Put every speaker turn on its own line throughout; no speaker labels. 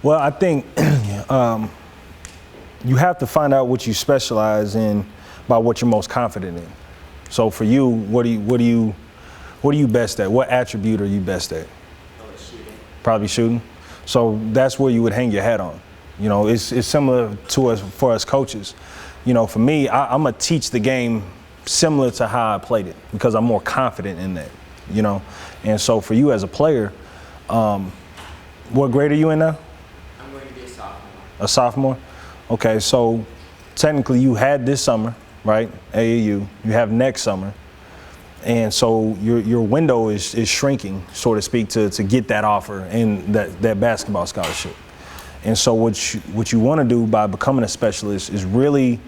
Well, I think you have to find out what you specialize in by what you're most confident in. So for you, what are you best at? What attribute are you best at?
Shooting.
Probably shooting. So that's where you would hang your hat on. You know, it's similar to us for us coaches. You know, for me, I'm gonna teach the game similar to how I played it because I'm more confident in that. You know, and so for you as a player, what grade are you in now?
I'm going to be a sophomore.
A sophomore? Okay, so technically you had this summer, right? AAU. You have next summer. And so your window is shrinking, so to speak, to get that offer and that basketball scholarship. And so what you want to do by becoming a specialist is really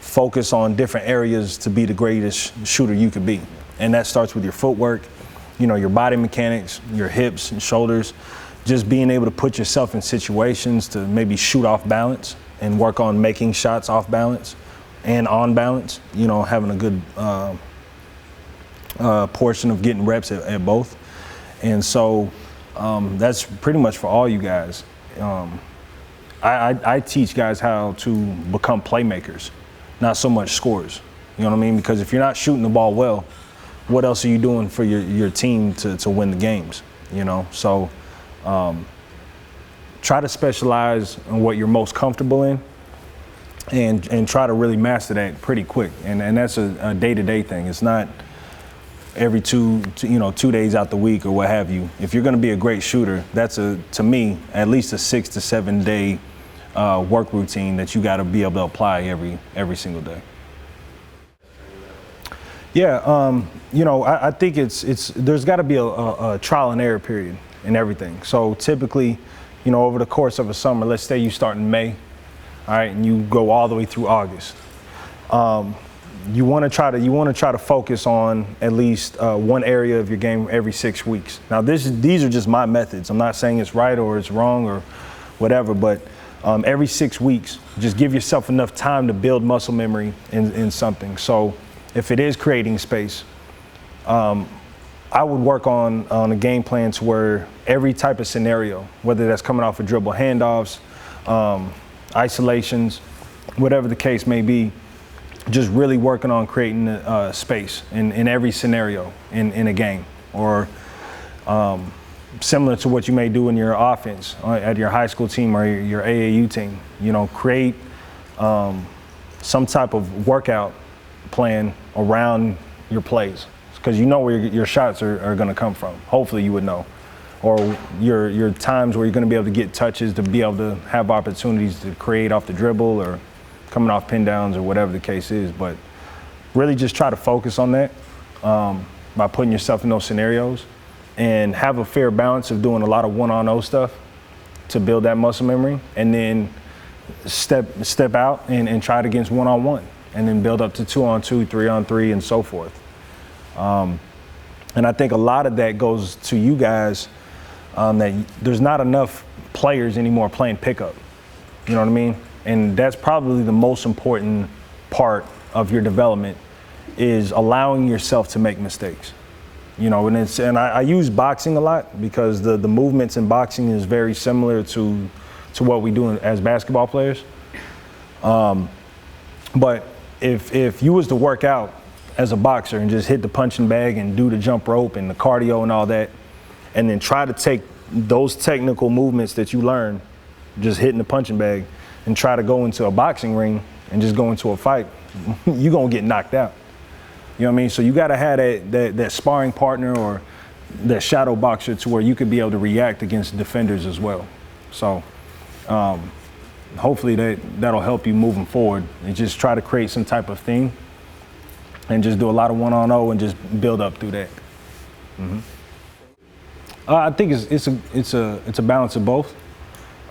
focus on different areas to be the greatest shooter you could be. And that starts with your footwork, you know, your body mechanics, your hips and shoulders, just being able to put yourself in situations to maybe shoot off balance and work on making shots off balance and on balance, you know, having a good portion of getting reps at both. And so that's pretty much for all you guys. I teach guys how to become playmakers, not so much scorers. You know what I mean? Because if you're not shooting the ball well, what else are you doing for your team to win the games? You know, so try to specialize in what you're most comfortable in and try to really master that pretty quick. And that's a day-to-day thing. It's not every 2 days out the week or what have you. If you're going to be a great shooter, that's to me at least a 6 to 7 day work routine that you got to be able to apply every single day. Yeah, you know, I think there's got to be a trial and error period in everything. So typically, you know, over the course of a summer, let's say you start in May, all right, and you go all the way through August. You want to try to focus on at least one area of your game every 6 weeks. Now, these are just my methods. I'm not saying it's right or it's wrong or whatever, but every 6 weeks, just give yourself enough time to build muscle memory in something. So if it is creating space, I would work on a game plan to where every type of scenario, whether that's coming off of dribble handoffs, isolations, whatever the case may be, just really working on creating space in every scenario in a game, or similar to what you may do in your offense at your high school team or your AAU team. You know, create some type of workout plan around your plays, because you know where your shots are going to come from. Hopefully you would know. Or your times where you're going to be able to get touches, to be able to have opportunities to create off the dribble or coming off pin downs or whatever the case is. But really just try to focus on that by putting yourself in those scenarios, and have a fair balance of doing a lot of one-on-0 stuff to build that muscle memory, and then step out and try it against one-on-one, and then build up to 2-on-2, 3-on-3, and so forth. And I think a lot of that goes to you guys, that there's not enough players anymore playing pickup. You know what I mean? And that's probably the most important part of your development, is allowing yourself to make mistakes. You know, and I use boxing a lot because the movements in boxing is very similar to what we do as basketball players. But if you was to work out as a boxer and just hit the punching bag and do the jump rope and the cardio and all that, and then try to take those technical movements that you learn, just hitting the punching bag, and try to go into a boxing ring and just go into a fight, you're going to get knocked out. You know what I mean? So you got to have that sparring partner or that shadow boxer to where you could be able to react against defenders as well. So hopefully that'll help you moving forward, and just try to create some type of thing and just do a lot of one-on-0 and just build up through that. Mm-hmm. I think it's a balance of both.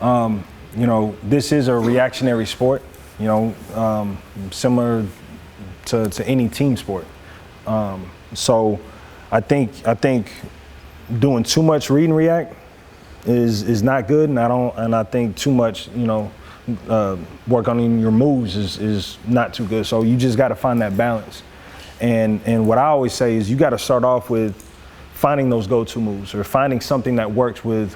You know, this is a reactionary sport, you know, similar to any team sport. So I think doing too much read and react is not good, and I think too much, you know, work on your moves is not too good. So you just got to find that balance. And what I always say is you got to start off with finding those go-to moves, or finding something that works with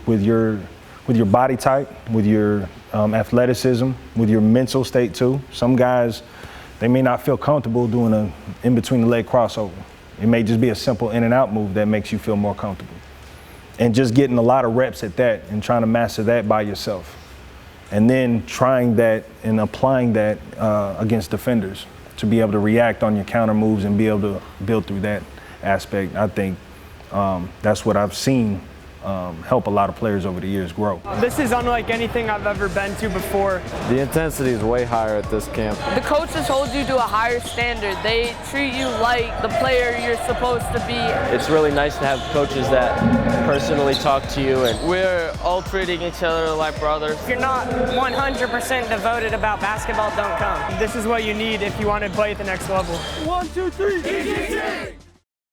with your body type, with your athleticism, with your mental state too. Some guys, they may not feel comfortable doing a in between the leg crossover. It may just be a simple in and out move that makes you feel more comfortable. And just getting a lot of reps at that and trying to master that by yourself. And then trying that and applying that against defenders to be able to react on your counter moves and be able to build through that aspect. I think that's what I've seen help a lot of players over the years grow.
This is unlike anything I've ever been to before.
The intensity is way higher at this camp.
The coaches hold you to a higher standard. They treat you like the player you're supposed to be.
It's really nice to have coaches that personally talk to you, and
We're all treating each other like brothers.
If you're not 100% devoted about basketball, don't come. This is what you need if you want to play at the next level.
1, 2, 3.